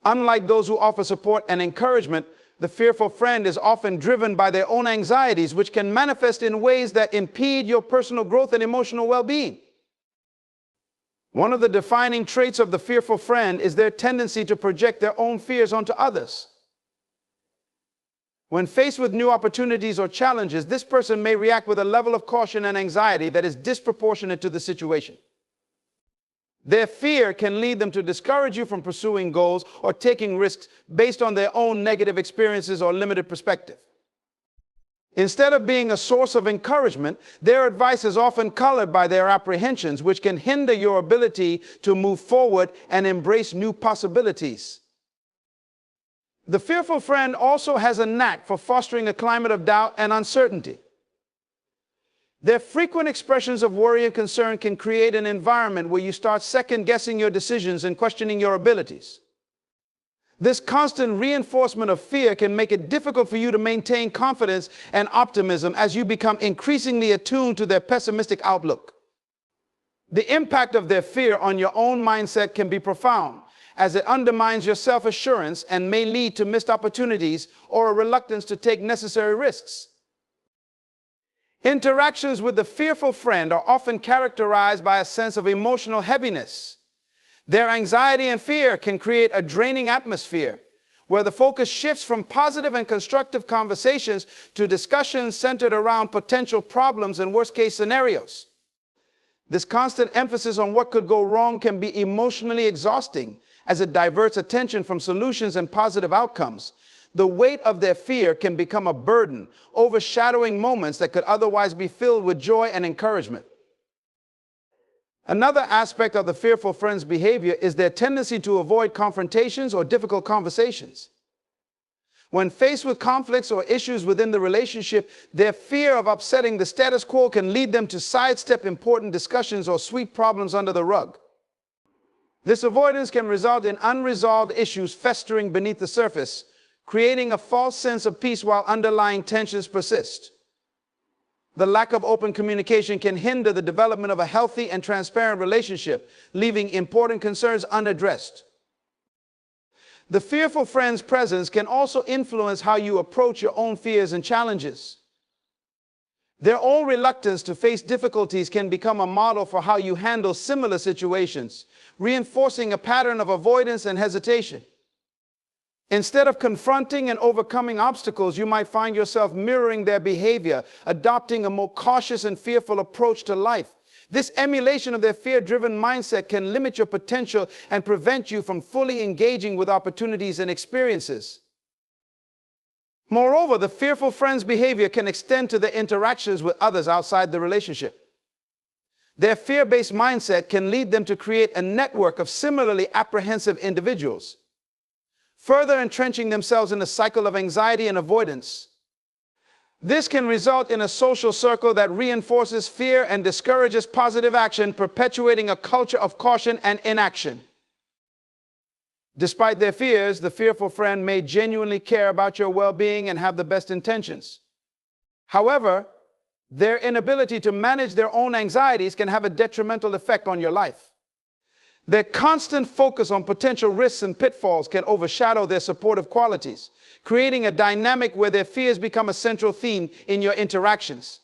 Unlike those who offer support and encouragement, the fearful friend is often driven by their own anxieties, which can manifest in ways that impede your personal growth and emotional well-being. One of the defining traits of the fearful friend is their tendency to project their own fears onto others. When faced with new opportunities or challenges, this person may react with a level of caution and anxiety that is disproportionate to the situation. Their fear can lead them to discourage you from pursuing goals or taking risks based on their own negative experiences or limited perspective. Instead of being a source of encouragement, their advice is often colored by their apprehensions, which can hinder your ability to move forward and embrace new possibilities. The fearful friend also has a knack for fostering a climate of doubt and uncertainty. Their frequent expressions of worry and concern can create an environment where you start second-guessing your decisions and questioning your abilities. This constant reinforcement of fear can make it difficult for you to maintain confidence and optimism as you become increasingly attuned to their pessimistic outlook. The impact of their fear on your own mindset can be profound, as it undermines your self-assurance and may lead to missed opportunities or a reluctance to take necessary risks. Interactions with the fearful friend are often characterized by a sense of emotional heaviness. Their anxiety and fear can create a draining atmosphere where the focus shifts from positive and constructive conversations to discussions centered around potential problems and worst-case scenarios. This constant emphasis on what could go wrong can be emotionally exhausting as it diverts attention from solutions and positive outcomes. The weight of their fear can become a burden, overshadowing moments that could otherwise be filled with joy and encouragement. Another aspect of the fearful friend's behavior is their tendency to avoid confrontations or difficult conversations. When faced with conflicts or issues within the relationship, their fear of upsetting the status quo can lead them to sidestep important discussions or sweep problems under the rug. This avoidance can result in unresolved issues festering beneath the surface, creating a false sense of peace while underlying tensions persist. The lack of open communication can hinder the development of a healthy and transparent relationship, leaving important concerns unaddressed. The fearful friend's presence can also influence how you approach your own fears and challenges. Their own reluctance to face difficulties can become a model for how you handle similar situations, reinforcing a pattern of avoidance and hesitation. Instead of confronting and overcoming obstacles, you might find yourself mirroring their behavior, adopting a more cautious and fearful approach to life. This emulation of their fear-driven mindset can limit your potential and prevent you from fully engaging with opportunities and experiences. Moreover, the fearful friend's behavior can extend to their interactions with others outside the relationship. Their fear-based mindset can lead them to create a network of similarly apprehensive individuals, further entrenching themselves in a cycle of anxiety and avoidance. This can result in a social circle that reinforces fear and discourages positive action, perpetuating a culture of caution and inaction. Despite their fears, the fearful friend may genuinely care about your well-being and have the best intentions. However, their inability to manage their own anxieties can have a detrimental effect on your life. Their constant focus on potential risks and pitfalls can overshadow their supportive qualities, creating a dynamic where their fears become a central theme in your interactions.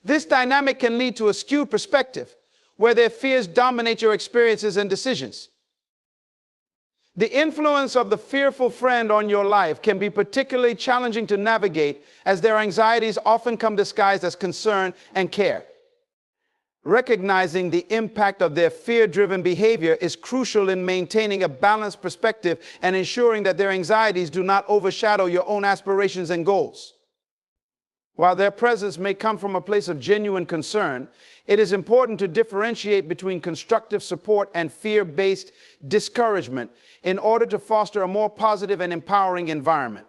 This dynamic can lead to a skewed perspective, where their fears dominate your experiences and decisions. The influence of the fearful friend on your life can be particularly challenging to navigate, as their anxieties often come disguised as concern and care. Recognizing the impact of their fear-driven behavior is crucial in maintaining a balanced perspective and ensuring that their anxieties do not overshadow your own aspirations and goals. While their presence may come from a place of genuine concern, it is important to differentiate between constructive support and fear-based discouragement in order to foster a more positive and empowering environment.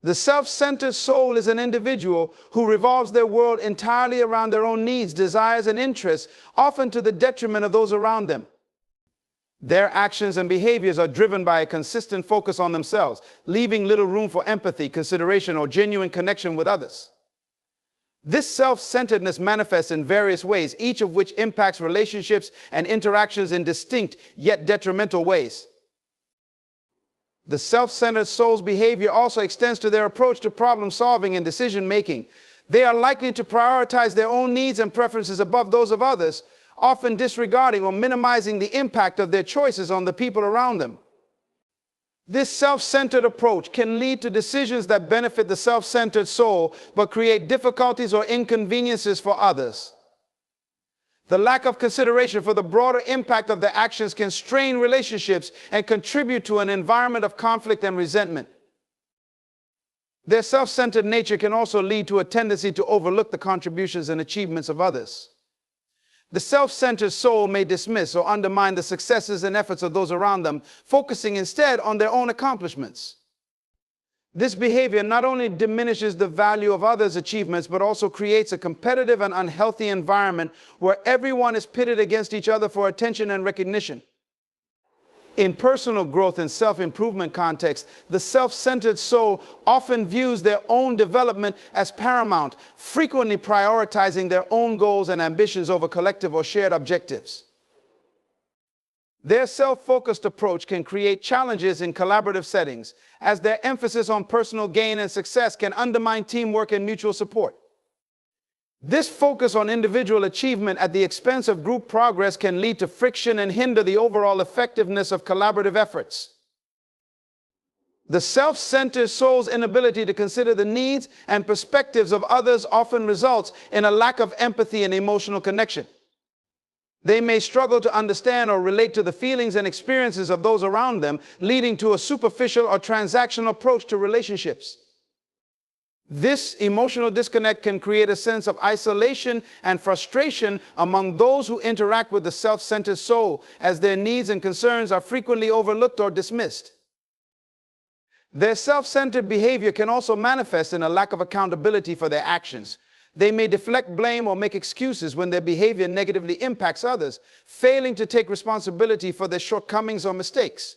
The self-centered soul is an individual who revolves their world entirely around their own needs, desires, and interests, often to the detriment of those around them. Their actions and behaviors are driven by a consistent focus on themselves, leaving little room for empathy, consideration, or genuine connection with others. This self-centeredness manifests in various ways, each of which impacts relationships and interactions in distinct yet detrimental ways. The self-centered soul's behavior also extends to their approach to problem solving and decision making. They are likely to prioritize their own needs and preferences above those of others, often disregarding or minimizing the impact of their choices on the people around them. This self-centered approach can lead to decisions that benefit the self-centered soul, but create difficulties or inconveniences for others. The lack of consideration for the broader impact of their actions can strain relationships and contribute to an environment of conflict and resentment. Their self-centered nature can also lead to a tendency to overlook the contributions and achievements of others. The self-centered soul may dismiss or undermine the successes and efforts of those around them, focusing instead on their own accomplishments. This behavior not only diminishes the value of others' achievements, but also creates a competitive and unhealthy environment where everyone is pitted against each other for attention and recognition. In personal growth and self-improvement contexts, the self-centered soul often views their own development as paramount, frequently prioritizing their own goals and ambitions over collective or shared objectives. Their self-focused approach can create challenges in collaborative settings, as their emphasis on personal gain and success can undermine teamwork and mutual support. This focus on individual achievement at the expense of group progress can lead to friction and hinder the overall effectiveness of collaborative efforts. The self-centered soul's inability to consider the needs and perspectives of others often results in a lack of empathy and emotional connection. They may struggle to understand or relate to the feelings and experiences of those around them, leading to a superficial or transactional approach to relationships. This emotional disconnect can create a sense of isolation and frustration among those who interact with the self-centered soul, as their needs and concerns are frequently overlooked or dismissed. Their self-centered behavior can also manifest in a lack of accountability for their actions. They may deflect blame or make excuses when their behavior negatively impacts others, failing to take responsibility for their shortcomings or mistakes.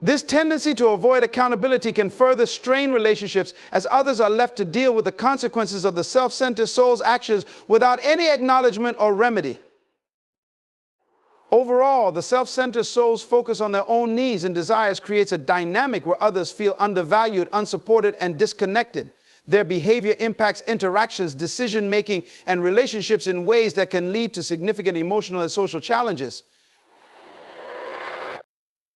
This tendency to avoid accountability can further strain relationships, as others are left to deal with the consequences of the self-centered soul's actions without any acknowledgement or remedy. Overall, the self-centered soul's focus on their own needs and desires creates a dynamic where others feel undervalued, unsupported, and disconnected. Their behavior impacts interactions, decision-making, and relationships in ways that can lead to significant emotional and social challenges.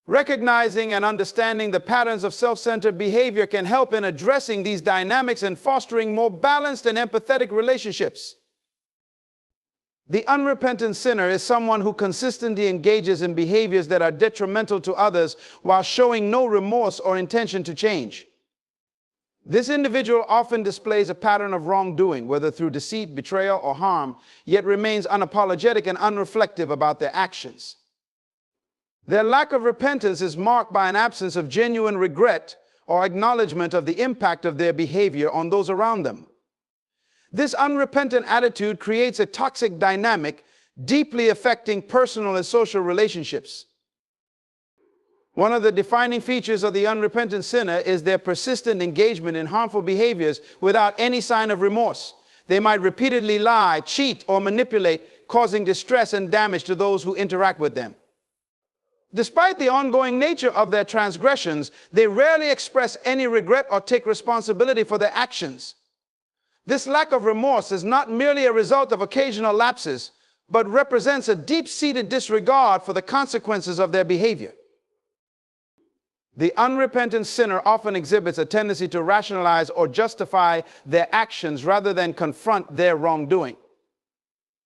Recognizing and understanding the patterns of self-centered behavior can help in addressing these dynamics and fostering more balanced and empathetic relationships. The unrepentant sinner is someone who consistently engages in behaviors that are detrimental to others while showing no remorse or intention to change. This individual often displays a pattern of wrongdoing, whether through deceit, betrayal, or harm, yet remains unapologetic and unreflective about their actions. Their lack of repentance is marked by an absence of genuine regret or acknowledgement of the impact of their behavior on those around them. This unrepentant attitude creates a toxic dynamic, deeply affecting personal and social relationships. One of the defining features of the unrepentant sinner is their persistent engagement in harmful behaviors without any sign of remorse. They might repeatedly lie, cheat, or manipulate, causing distress and damage to those who interact with them. Despite the ongoing nature of their transgressions, they rarely express any regret or take responsibility for their actions. This lack of remorse is not merely a result of occasional lapses, but represents a deep-seated disregard for the consequences of their behavior. The unrepentant sinner often exhibits a tendency to rationalize or justify their actions rather than confront their wrongdoing.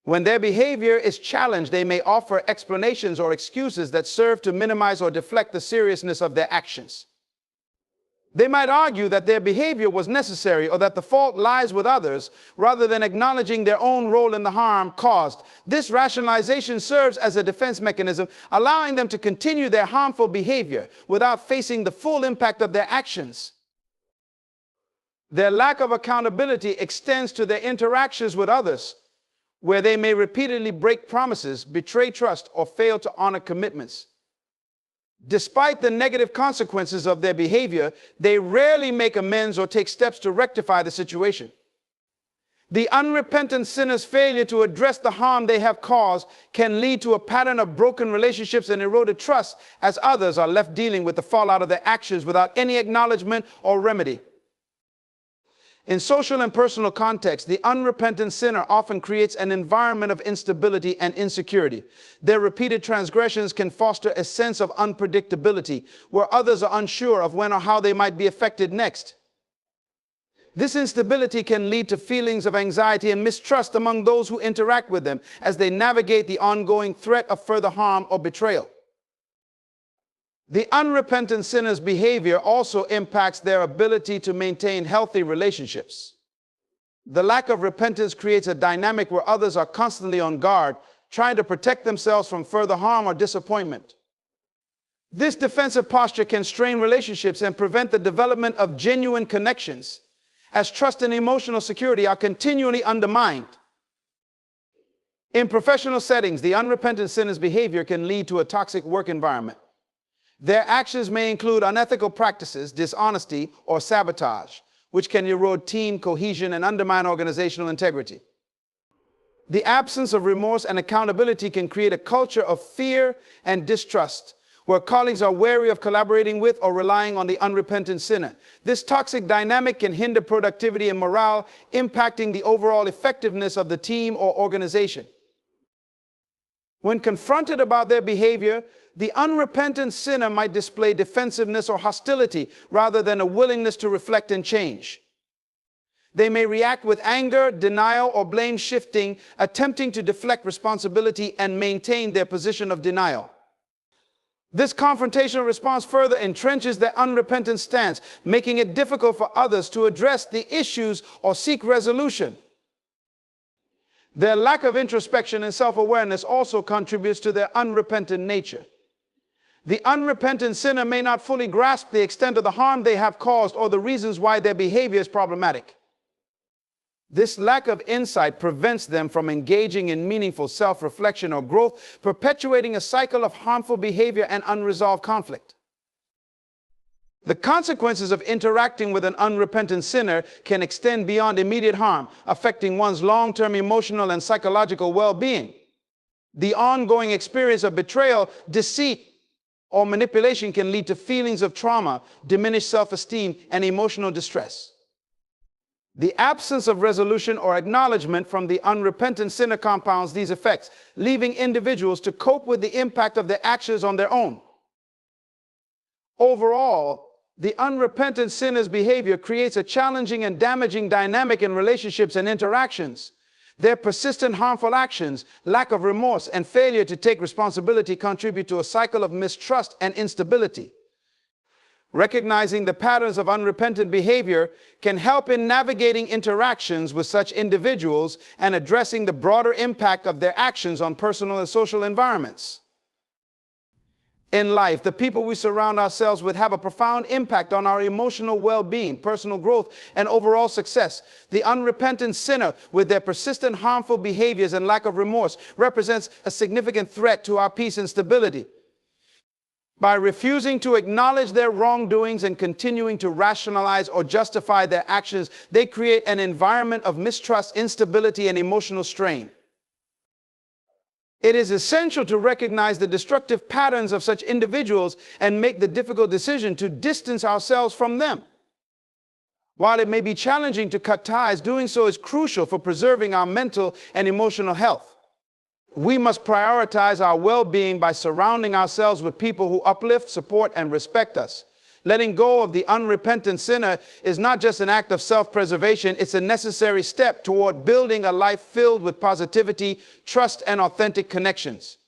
When their behavior is challenged, they may offer explanations or excuses that serve to minimize or deflect the seriousness of their actions. They might argue that their behavior was necessary or that the fault lies with others, rather than acknowledging their own role in the harm caused. This rationalization serves as a defense mechanism, allowing them to continue their harmful behavior without facing the full impact of their actions. Their lack of accountability extends to their interactions with others, where they may repeatedly break promises, betray trust, or fail to honor commitments. Despite the negative consequences of their behavior, they rarely make amends or take steps to rectify the situation. The unrepentant sinner's failure to address the harm they have caused can lead to a pattern of broken relationships and eroded trust, as others are left dealing with the fallout of their actions without any acknowledgement or remedy. In social and personal contexts, the unrepentant sinner often creates an environment of instability and insecurity. Their repeated transgressions can foster a sense of unpredictability, where others are unsure of when or how they might be affected next. This instability can lead to feelings of anxiety and mistrust among those who interact with them as they navigate the ongoing threat of further harm or betrayal. The unrepentant sinner's behavior also impacts their ability to maintain healthy relationships. The lack of repentance creates a dynamic where others are constantly on guard, trying to protect themselves from further harm or disappointment. This defensive posture can strain relationships and prevent the development of genuine connections, as trust and emotional security are continually undermined. In professional settings, the unrepentant sinner's behavior can lead to a toxic work environment. Their actions may include unethical practices, dishonesty, or sabotage, which can erode team cohesion and undermine organizational integrity. The absence of remorse and accountability can create a culture of fear and distrust, where colleagues are wary of collaborating with or relying on the unrepentant sinner. This toxic dynamic can hinder productivity and morale, impacting the overall effectiveness of the team or organization. When confronted about their behavior, the unrepentant sinner might display defensiveness or hostility rather than a willingness to reflect and change. They may react with anger, denial, or blame shifting, attempting to deflect responsibility and maintain their position of denial. This confrontational response further entrenches their unrepentant stance, making it difficult for others to address the issues or seek resolution. Their lack of introspection and self-awareness also contributes to their unrepentant nature. The unrepentant sinner may not fully grasp the extent of the harm they have caused or the reasons why their behavior is problematic. This lack of insight prevents them from engaging in meaningful self-reflection or growth, perpetuating a cycle of harmful behavior and unresolved conflict. The consequences of interacting with an unrepentant sinner can extend beyond immediate harm, affecting one's long-term emotional and psychological well-being. The ongoing experience of betrayal, deceit, or manipulation can lead to feelings of trauma, diminished self-esteem, and emotional distress. The absence of resolution or acknowledgement from the unrepentant sinner compounds these effects, leaving individuals to cope with the impact of their actions on their own. Overall, the unrepentant sinner's behavior creates a challenging and damaging dynamic in relationships and interactions. Their persistent harmful actions, lack of remorse, and failure to take responsibility contribute to a cycle of mistrust and instability. Recognizing the patterns of unrepentant behavior can help in navigating interactions with such individuals and addressing the broader impact of their actions on personal and social environments. In life, the people we surround ourselves with have a profound impact on our emotional well-being, personal growth, and overall success. The unrepentant sinner, with their persistent harmful behaviors and lack of remorse, represents a significant threat to our peace and stability. By refusing to acknowledge their wrongdoings and continuing to rationalize or justify their actions, they create an environment of mistrust, instability, and emotional strain. It is essential to recognize the destructive patterns of such individuals and make the difficult decision to distance ourselves from them. While it may be challenging to cut ties, doing so is crucial for preserving our mental and emotional health. We must prioritize our well-being by surrounding ourselves with people who uplift, support, and respect us. Letting go of the unrepentant sinner is not just an act of self-preservation, it's a necessary step toward building a life filled with positivity, trust, and authentic connections.